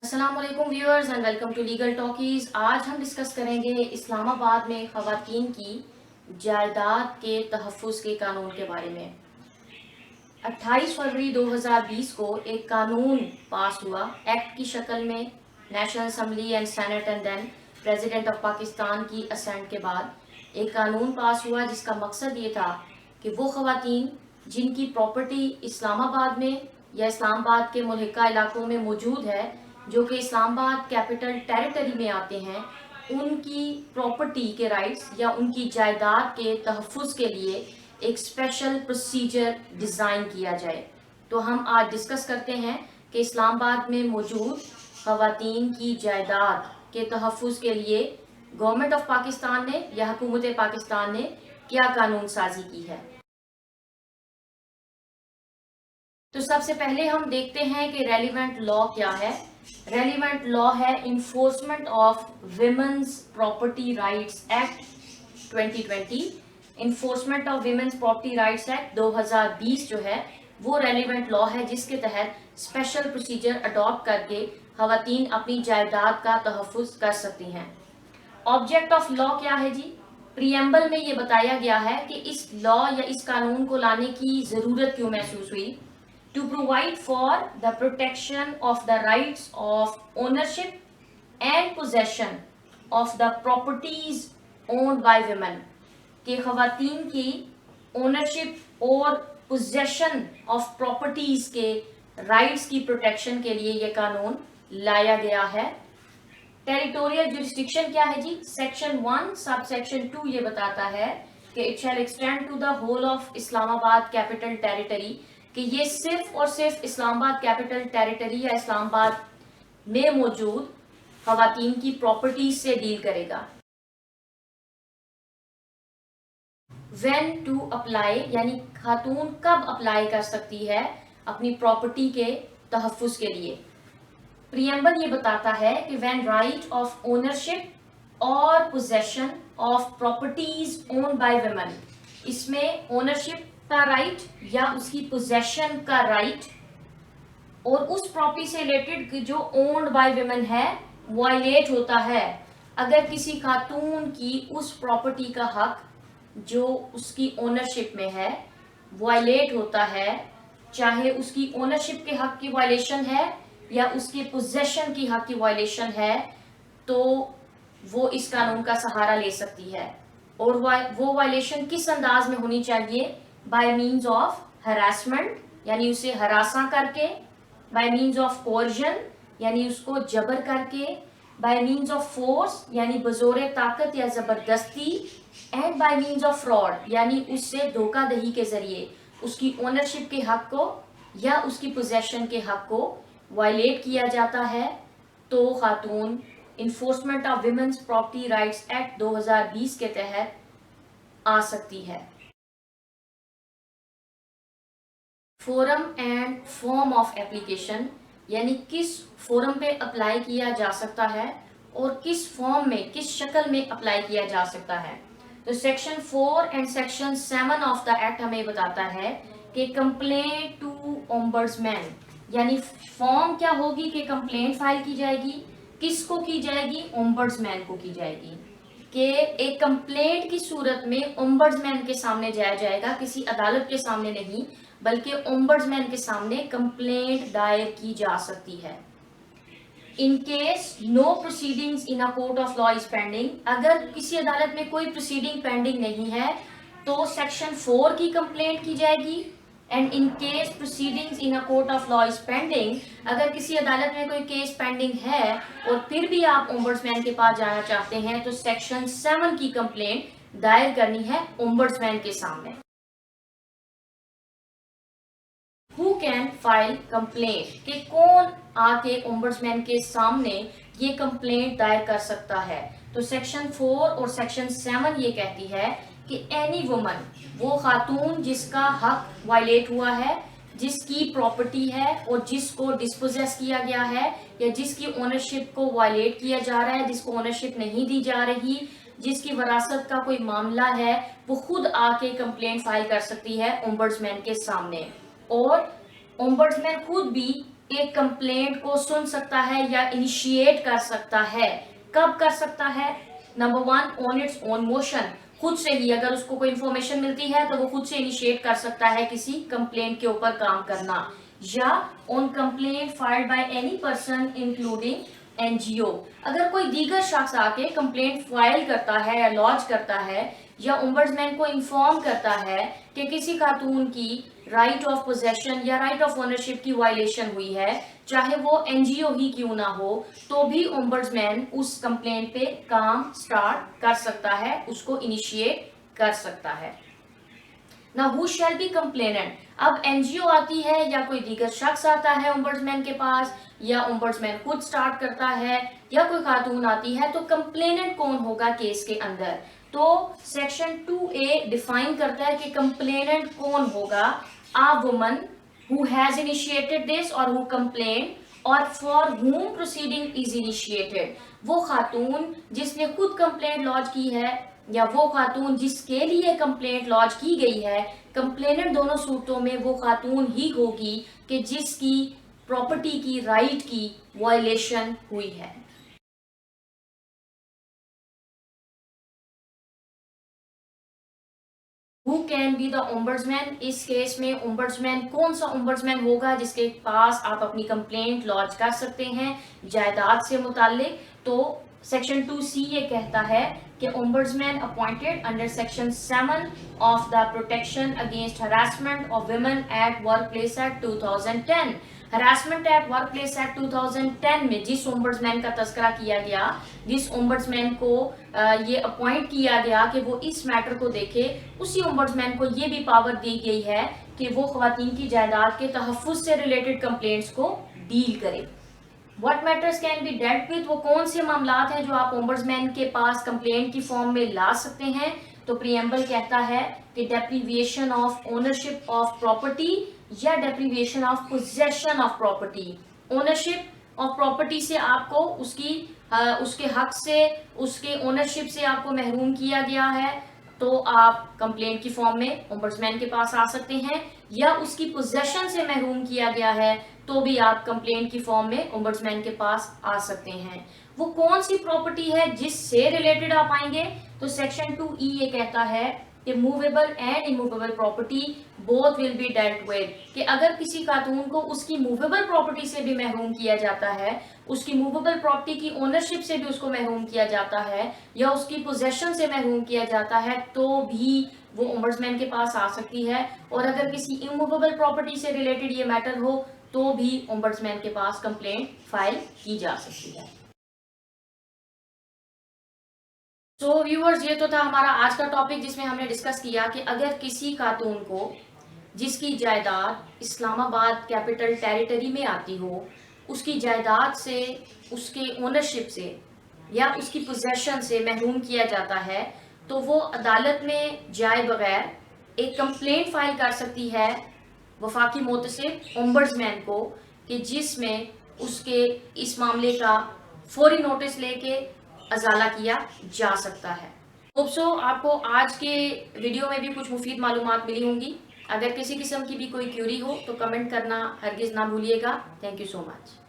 السلام علیکم viewers and welcome to legal talks. آج ہم ڈسکس کریں گے اسلام آباد میں خواتین کی جائیداد کے تحفظ کے قانون کے بارے میں۔ 28 فروری 2020 کو ایک قانون پاس ہوا ایکٹ کی شکل میں، National Assembly and Senate and then President of Pakistan کی اسینٹ کے بعد ایک قانون پاس ہوا جس کا مقصد یہ تھا کہ وہ خواتین جن کی پراپرٹی اسلام آباد میں یا اسلام آباد کے ملحقہ علاقوں میں موجود ہے، جو کہ اسلام آباد کیپٹل ٹیریٹری میں آتے ہیں، ان کی پراپرٹی کے رائٹس یا ان کی جائیداد کے تحفظ کے لیے ایک اسپیشل پروسیجر ڈیزائن کیا جائے۔ تو ہم آج ڈسکس کرتے ہیں کہ اسلام آباد میں موجود خواتین کی جائیداد کے تحفظ کے لیے گورنمنٹ آف پاکستان نے یا حکومت پاکستان نے کیا قانون سازی کی ہے۔ تو سب سے پہلے ہم دیکھتے ہیں کہ ریلیونٹ لا کیا ہے۔ ریلیونٹ لا ہے enforcement of women's property rights act 2020۔ Enforcement of women's property rights act 2020 جو ہے وہ ریلیونٹ لا ہے، جس کے تحت اسپیشل پروسیجر اڈاپٹ کر کے خواتین اپنی جائیداد کا تحفظ کر سکتی ہیں۔ آبجیکٹ آف لا کیا ہے جی؟ پریمبل میں یہ بتایا گیا ہے کہ اس لا یا اس قانون کو لانے کی ضرورت کیوں محسوس ہوئی۔ To provide for the protection of the rights of ownership and possession of the properties owned by women، کہ خواتین کی اونرشپ اور پوزیشن آف پراپرٹیز کے رائٹس کی پروٹیکشن کے لیے یہ قانون لایا گیا ہے۔ ٹیریٹوریل جورسڈکشن کیا ہے جی؟ سیکشن 1 سب سیکشن 2 یہ بتاتا ہے کہ it shall extend to the whole of Islamabad capital territory, کہ یہ صرف اور صرف اسلام آباد کیپٹل ٹیریٹری یا اسلام آباد میں موجود خواتین کی پراپرٹیز سے ڈیل کرے گا۔ وین ٹو اپلائی یعنی خاتون کب اپلائی کر سکتی ہے اپنی پراپرٹی کے تحفظ کے لیے۔ پریمبل یہ بتاتا ہے کہ وین رائٹ آف اونرشپ اور position of properties owned by women, اس میں اونرشپ کا رائٹ یا اس کی پوزیشن کا رائٹ اور اس پراپرٹی سے ریلیٹڈ جو اونڈ بائی ویمن ہے وائلیٹ ہوتا ہے، اگر کسی خاتون کی اس پراپرٹی کا حق جو اس کی اونرشپ میں ہے وائلیٹ ہوتا ہے، چاہے اس کی اونرشپ کے حق کی وائلیشن ہے یا اس کی پوزیشن کی حق کی وائلیشن ہے، تو وہ اس قانون کا سہارا لے سکتی ہے۔ اور وہ وائلیشن کس انداز میں ہونی چاہیے؟ بائی مینز آف ہراسمنٹ یعنی اسے ہراساں کر کے، بائی مینز آف کورژن یعنی اس کو جبر کر کے، بائی مینز آف فورس یعنی بزور طاقت یا زبردستی، and by means of fraud یعنی اس سے دھوکہ دہی کے ذریعے اس کی اونرشپ کے حق کو یا اس کی پوزیشن کے حق کو وائلیٹ کیا جاتا ہے، تو خاتون enforcement of women's property rights act 2020 کے تحت آ سکتی ہے۔ Forum and form of application یعنی کس فورم پہ اپلائی کیا جا سکتا ہے اور کس فارم میں کس شکل میں اپلائی کیا جا سکتا ہے۔ تو section 4 and section 7 of the act ہمیں بتاتا ہے کہ کمپلینٹ ٹو اومبڈسمین یعنی فارم کیا ہوگی کہ کمپلینٹ فائل کی جائے گی، کس کو کی جائے گی؟ اومبڈسمین کو کی جائے گی، کہ ایک کمپلینٹ کی صورت میں اومبڈسمین کے سامنے جایا جائے گا، کسی عدالت کے سامنے نہیں بلکہ اومبڈسمین کے سامنے کمپلینٹ دائر کی جا سکتی ہے۔ In case no proceedings in a court of law is pending, اگر کسی عدالت میں کوئی پروسیڈنگ پینڈنگ نہیں ہے تو سیکشن 4 کی کمپلینٹ کی جائے گی۔ And in case proceedings in a court of law is pending, اگر کسی عدالت میں کوئی کیس پینڈنگ ہے اور پھر بھی آپ اومبڈسمین کے پاس جانا چاہتے ہیں تو سیکشن 7 کی کمپلینٹ دائر کرنی ہے اومبڈسمین کے سامنے۔ Who can file complaint کہ کون آ کے اومبڈسمین کے سامنے یہ کمپلینٹ دائر کر سکتا ہے؟ تو سیکشن 4 اور سیکشن 7 یہ کہتی ہے کہ اینی وومن، وہ خاتون جس کا حق وائلیٹ ہوا ہے، جس کی پراپرٹی ہے اور جس کو ڈسپوزیس کیا گیا ہے یا جس کی اونرشپ کو وائلیٹ کیا جا رہا ہے، جس کو اونرشپ نہیں دی جا رہی، جس کی وراثت کا کوئی معاملہ ہے، وہ خود آ کے کمپلینٹ فائل کر سکتی ہے اومبڈسمین کے سامنے۔ اور اومبڈسمین خود بھی ایک کمپلینٹ کو سن سکتا ہے یا انیشیٹ کر سکتا ہے. کب کر سکتا ہے؟ Number 1 on its own motion, خود سے ہی اگر اس کو کوئی انفارمیشن ملتی ہے تو وہ خود سے انیشیٹ کر سکتا ہے کسی کمپلینٹ کے اوپر کام کرنا. یا on complaint filed by any person including N G O, اگر کوئی دیگر شخص آ کے کمپلینٹ فائل کرتا ہے یا لانچ کرتا ہے یا ombudsman کو انفارم کرتا ہے کہ کسی خاتون کی رائٹ آف پوزیشن یا رائٹ آف اونرشپ کی وائلیشن ہوئی ہے، چاہے وہ این جی او ہی کیوں نہ ہو، تو بھی ombudsman اس کمپلینٹ پہ کام سٹارٹ کر سکتا ہے، اس کو انیشیٹ کر سکتا ہے. Now who shall be complainant؟ اب این جی او آتی ہے یا کوئی دیگر شخص آتا ہے ombudsman کے پاس، یا ombudsman خود سٹارٹ کرتا ہے، یا کوئی خاتون آتی ہے، تو کمپلیننٹ کون ہوگا کیس کے اندر؟ تو سیکشن 2A ڈیفائن کرتا ہے کہ کمپلیننٹ کون ہوگا. A woman who has initiated this or who complained or for whom proceeding is initiated. وہ خاتون جس نے خود کمپلینٹ لانچ کی ہے یا وہ خاتون جس کے لیے کمپلینٹ لانچ کی گئی ہے، کمپلیننٹ دونوں صورتوں میں وہ خاتون ہی ہوگی کہ جس کی پراپرٹی کی رائٹ کی وائلیشن ہوئی ہے. Who can be the ombudsman؟ اس کیس میں ombudsman کون سا ombudsman ہوگا جس کے پاس آپ اپنی کمپلینٹ لانچ کر سکتے ہیں جائیداد سے متعلق؟ تو سیکشن 2C یہ کہتا ہے کہ ombudsman appointed under section 7 of the Protection Against Harassment of Women at Workplace Act 2010. Harassment at Workplace Act 2010 میں جس ombudsman کا تذکرہ کیا گیا، جس ombudsman کو یہ اپوائنٹ کیا گیا کہ وہ اس میٹر کو دیکھے، اسی ombudsman کو یہ بھی پاور دی گئی ہے کہ وہ خواتین کی جائیداد کے تحفظ سے ریلیٹڈ کمپلینٹس کو ڈیل کرے. What matters can be dealt with؟ وہ کون سے معاملات ہیں جو آپ ombudsman کے پاس کمپلینٹ کی فارم میں لا سکتے ہیں؟ تو پریمبل کہتا ہے کہ deprivation of ownership of property یا deprivation of possession of property. ownership of property سے آپ کو اس کے حق سے، اس کے اونرشپ سے آپ کو محروم کیا گیا ہے، تو آپ کمپلینٹ کی فارم میں ombudsman کے پاس آ سکتے ہیں. یا اس کی پوزیشن سے محروم کیا گیا ہے تو بھی آپ کمپلینٹ کی فارم میں ombudsman کے پاس آ سکتے ہیں. وہ کون سی پراپرٹی ہے جس سے ریلیٹڈ آپ آئیں گے؟ تو سیکشن 2E یہ کہتا ہے کہ movable and immovable property both will be dealt with, کہ اگر کسی خاتون کو اس کی موویبل پراپرٹی سے بھی محروم کیا جاتا ہے، اس کی موویبل پراپرٹی کی اونرشپ سے بھی اس کو محروم کیا جاتا ہے، یا اس کی پوزیشن سے محروم کیا جاتا ہے، تو بھی وہ ombudsman کے پاس آ سکتی ہے. اور اگر کسی اموویبل پراپرٹی سے ریلیٹڈ یہ میٹر ہو تو بھی ombudsman کے پاس کمپلینٹ فائل کی جا سکتی ہے. سو ویورز، یہ تو تھا ہمارا آج کا ٹاپک جس میں ہم نے ڈسکس کیا کہ اگر کسی خاتون کو جس کی جائیداد اسلام آباد کیپٹل ٹیریٹری میں آتی ہو، اس کی جائیداد سے، اس کے اونرشپ سے یا اس کی پوزیشن سے محروم کیا جاتا ہے، تو وہ عدالت میں جائے بغیر ایک کمپلینٹ فائل کر سکتی ہے وفاقی محتسب ombudsman کو، کہ جس میں اس کے اس معاملے کا فوری نوٹس لے کے ازالہ کیا جا سکتا ہے. ہوپ سو آپ کو آج کے ویڈیو میں بھی کچھ مفید معلومات ملی ہوں گی. اگر کسی قسم کی بھی کوئی کیوری ہو تو کمنٹ کرنا ہرگز نہ بھولیے گا. Thank you so much.